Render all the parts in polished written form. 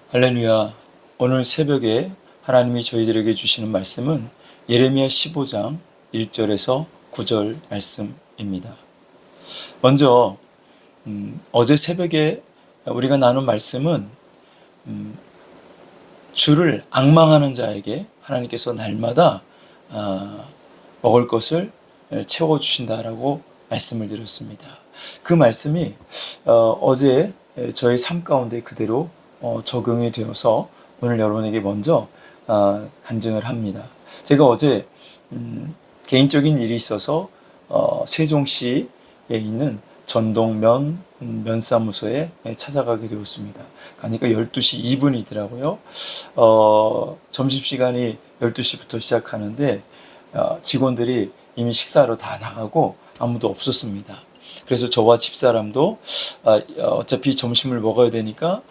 할렐루야. 오늘 새벽에 하나님이 저희들에게 주시는 말씀은 예레미야 15장 1절에서 9절 말씀입니다. 먼저 어제 새벽에 우리가 나눈 말씀은 주를 앙망하는 자에게 하나님께서 날마다 먹을 것을 채워주신다라고 말씀을 드렸습니다. 그 말씀이 어제 저의 삶 가운데 그대로 적용이 되어서 오늘 여러분에게 먼저 간증을 합니다. 제가 어제 개인적인 일이 있어서 세종시에 있는 전동면 면사무소에 찾아가게 되었습니다. 가니까 12시 2분이더라고요. 점심시간이 12시부터 시작하는데 직원들이 이미 식사로 다 나가고 아무도 없었습니다. 그래서 저와 집사람도 어차피 점심을 먹어야 되니까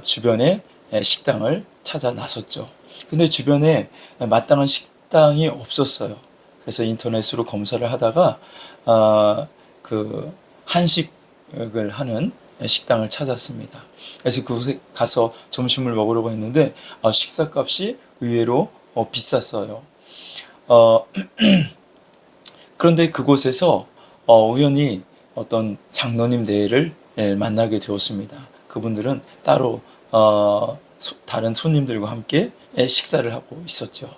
주변에 식당을 찾아 나섰죠. 근데 주변에 마땅한 식당이 없었어요. 그래서 인터넷으로 검사를 하다가 그 한식을 하는 식당을 찾았습니다. 그래서 그곳에 가서 점심을 먹으려고 했는데 식사값이 의외로 비쌌어요. 그런데 그곳에서 우연히 어떤 장로님 대회를 만나게 되었습니다. 그분들은 따로 다른 손님들과 함께 식사를 하고 있었죠.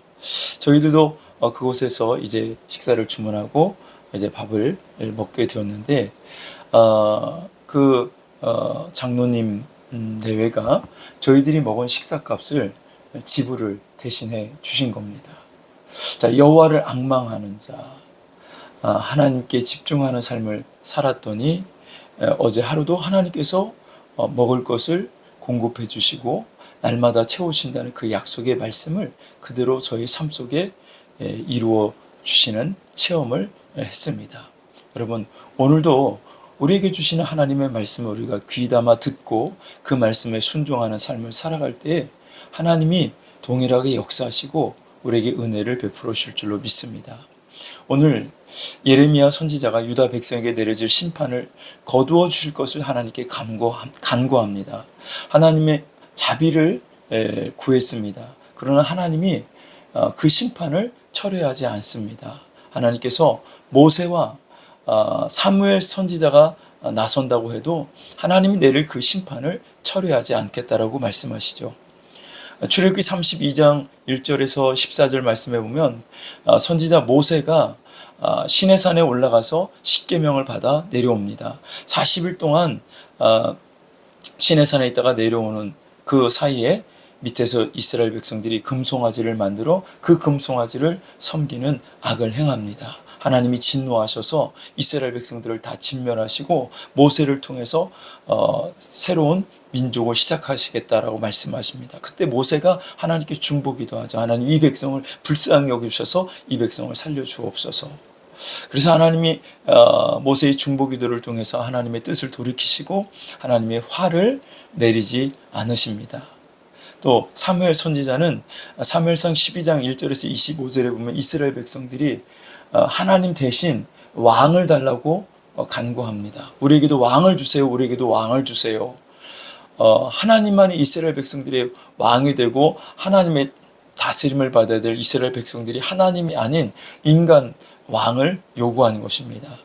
저희들도 그곳에서 이제 식사를 주문하고 이제 밥을 먹게 되었는데 장로님 대회가 저희들이 먹은 식사값을 지불을 대신해 주신 겁니다. 자, 여호와를 앙망하는 자, 하나님께 집중하는 삶을 살았더니 어제 하루도 하나님께서 먹을 것을 공급해 주시고 날마다 채우신다는 그 약속의 말씀을 그대로 저희 삶 속에 이루어 주시는 체험을 했습니다. 여러분, 오늘도 우리에게 주시는 하나님의 말씀을 우리가 귀담아 듣고 그 말씀에 순종하는 삶을 살아갈 때 하나님이 동일하게 역사하시고 우리에게 은혜를 베풀어 주실 줄로 믿습니다. 오늘 예레미야 선지자가 유다 백성에게 내려질 심판을 거두어 주실 것을 하나님께 간구합니다. 하나님의 자비를 구했습니다. 그러나 하나님이 그 심판을 철회하지 않습니다. 하나님께서 모세와 사무엘 선지자가 나선다고 해도 하나님이 내릴 그 심판을 철회하지 않겠다라고 말씀하시죠. 출애굽기 32장 1절에서 14절 말씀해 보면 선지자 모세가 시내산에 올라가서 십계명을 받아 내려옵니다. 40일 동안 시내산에 있다가 내려오는 그 사이에 밑에서 이스라엘 백성들이 금송아지를 만들어 그 금송아지를 섬기는 악을 행합니다. 하나님이 진노하셔서 이스라엘 백성들을 다 진멸하시고 모세를 통해서 새로운 민족을 시작하시겠다라고 말씀하십니다. 그때 모세가 하나님께 중보기도 하죠. 하나님, 이 백성을 불쌍히 여기셔서 이 백성을 살려주옵소서. 그래서 하나님이 모세의 중보기도를 통해서 하나님의 뜻을 돌이키시고 하나님의 화를 내리지 않으십니다. 또 사무엘 선지자는 사무엘상 12장 1절에서 25절에 보면 이스라엘 백성들이 하나님 대신 왕을 달라고 간구합니다. 우리에게도 왕을 주세요. 우리에게도 왕을 주세요. 하나님만이 이스라엘 백성들의 왕이 되고 하나님의 다스림을 받아야 될 이스라엘 백성들이 하나님이 아닌 인간 왕을 요구하는 것입니다.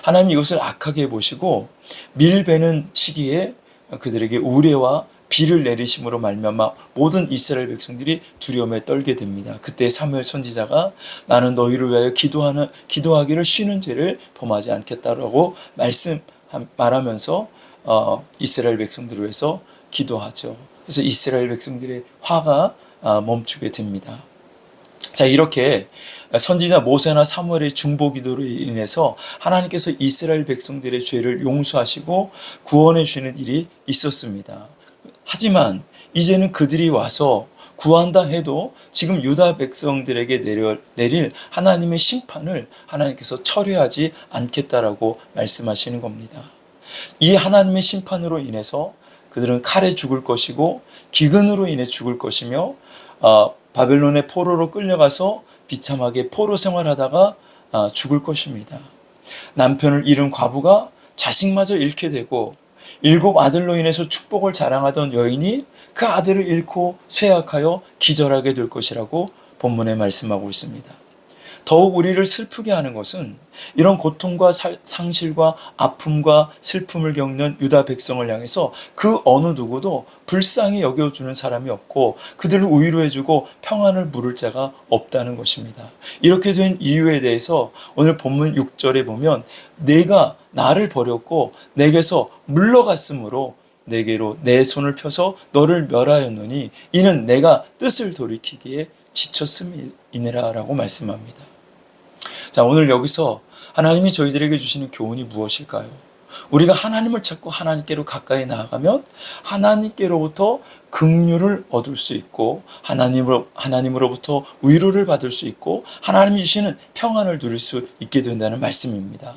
하나님 이것을 악하게 보시고 밀베는 시기에 그들에게 우레와 비를 내리심으로 말미암아 모든 이스라엘 백성들이 두려움에 떨게 됩니다. 그때 사무엘 선지자가 나는 너희를 위하여 기도하기를 쉬는 죄를 범하지 않겠다라고 말하면서 이스라엘 백성들을 위해서 기도하죠. 그래서 이스라엘 백성들의 화가 멈추게 됩니다. 자, 이렇게 선지자 모세나 사무엘의 중보 기도로 인해서 하나님께서 이스라엘 백성들의 죄를 용서하시고 구원해 주시는 일이 있었습니다. 하지만 이제는 그들이 와서 구한다 해도 지금 유다 백성들에게 내릴 하나님의 심판을 하나님께서 철회하지 않겠다라고 말씀하시는 겁니다. 이 하나님의 심판으로 인해서 그들은 칼에 죽을 것이고 기근으로 인해 죽을 것이며 바벨론의 포로로 끌려가서 비참하게 포로 생활하다가 죽을 것입니다. 남편을 잃은 과부가 자식마저 잃게 되고 일곱 아들로 인해서 축복을 자랑하던 여인이 그 아들을 잃고 쇠약하여 기절하게 될 것이라고 본문에 말씀하고 있습니다. 더욱 우리를 슬프게 하는 것은 이런 고통과 상실과 아픔과 슬픔을 겪는 유다 백성을 향해서 그 어느 누구도 불쌍히 여겨주는 사람이 없고 그들을 위로해주고 평안을 물을 자가 없다는 것입니다. 이렇게 된 이유에 대해서 오늘 본문 6절에 보면 내가 나를 버렸고 내게서 물러갔으므로 내게로 내 손을 펴서 너를 멸하였노니 이는 내가 뜻을 돌이키기에 지쳤음이니라 라고 말씀합니다. 자, 오늘 여기서 하나님이 저희들에게 주시는 교훈이 무엇일까요? 우리가 하나님을 찾고 하나님께로 가까이 나아가면 하나님께로부터 긍휼을 얻을 수 있고 하나님으로부터 위로를 받을 수 있고 하나님이 주시는 평안을 누릴 수 있게 된다는 말씀입니다.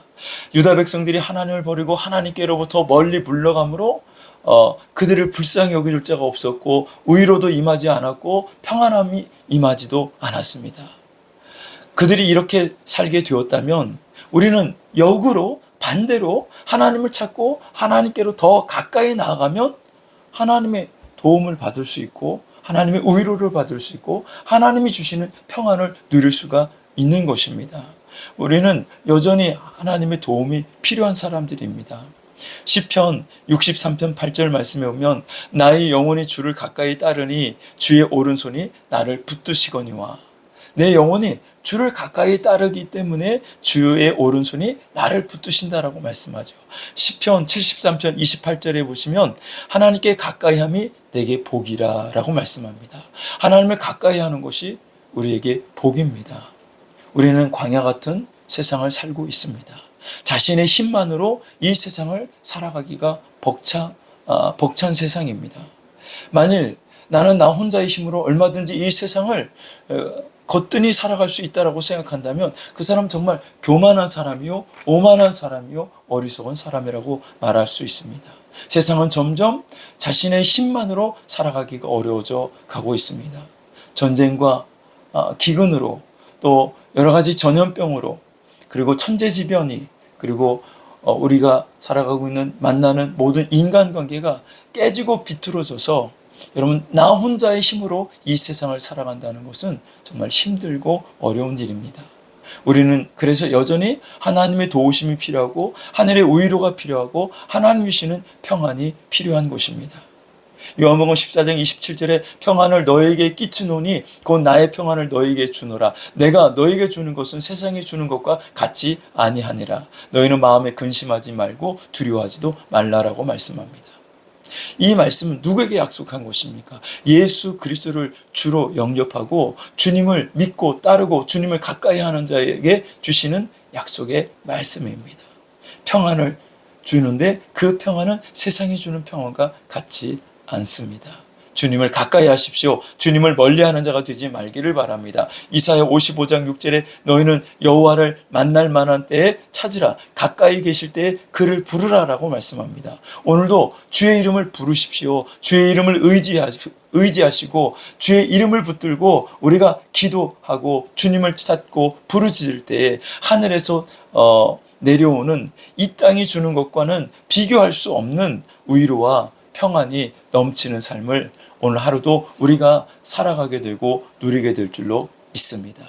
유다 백성들이 하나님을 버리고 하나님께로부터 멀리 물러감으로 그들을 불쌍히 여겨줄 자가 없었고 위로도 임하지 않았고 평안함이 임하지도 않았습니다. 그들이 이렇게 살게 되었다면 우리는 역으로 반대로 하나님을 찾고 하나님께로 더 가까이 나아가면 하나님의 도움을 받을 수 있고 하나님의 위로를 받을 수 있고 하나님이 주시는 평안을 누릴 수가 있는 것입니다. 우리는 여전히 하나님의 도움이 필요한 사람들입니다. 시편 63편 8절 말씀에 보면 나의 영혼이 주를 가까이 따르니 주의 오른손이 나를 붙드시거니와 내 영혼이 주를 가까이 따르기 때문에 주의 오른손이 나를 붙드신다라고 말씀하죠. 시편 73편 28절에 보시면 하나님께 가까이함이 내게 복이라 라고 말씀합니다. 하나님을 가까이 하는 것이 우리에게 복입니다. 우리는 광야 같은 세상을 살고 있습니다. 자신의 힘만으로 이 세상을 살아가기가 벅찬 세상입니다. 만일 나는 나 혼자의 힘으로 얼마든지 이 세상을 거뜬히 살아갈 수 있다라고 생각한다면 그 사람 정말 교만한 사람이요, 오만한 사람이요, 어리석은 사람이라고 말할 수 있습니다. 세상은 점점 자신의 힘만으로 살아가기가 어려워져 가고 있습니다. 전쟁과 기근으로 또 여러 가지 전염병으로 그리고 천재지변이 그리고 우리가 살아가고 있는 만나는 모든 인간관계가 깨지고 비틀어져서 여러분 나 혼자의 힘으로 이 세상을 살아간다는 것은 정말 힘들고 어려운 일입니다. 우리는 그래서 여전히 하나님의 도우심이 필요하고 하늘의 위로가 필요하고 하나님이 주시는 평안이 필요한 것입니다. 요한복음 14장 27절에 평안을 너에게 끼치노니 곧 나의 평안을 너에게 주노라. 내가 너에게 주는 것은 세상에 주는 것과 같지 아니하니라. 너희는 마음에 근심하지 말고 두려워하지도 말라라고 말씀합니다. 이 말씀은 누구에게 약속한 것입니까? 예수 그리스도를 주로 영접하고 주님을 믿고 따르고 주님을 가까이 하는 자에게 주시는 약속의 말씀입니다. 평안을 주는데 그 평안은 세상이 주는 평안과 같지 않습니다. 주님을 가까이 하십시오. 주님을 멀리하는 자가 되지 말기를 바랍니다. 이사야 55장 6절에 너희는 여호와를 만날 만한 때에 찾으라. 가까이 계실 때에 그를 부르라라고 말씀합니다. 오늘도 주의 이름을 부르십시오. 주의 이름을 의지하시고 주의 이름을 붙들고 우리가 기도하고 주님을 찾고 부르짖을 때에 하늘에서 내려오는 이 땅이 주는 것과는 비교할 수 없는 위로와 평안이 넘치는 삶을 오늘 하루도 우리가 살아가게 되고 누리게 될 줄로 믿습니다.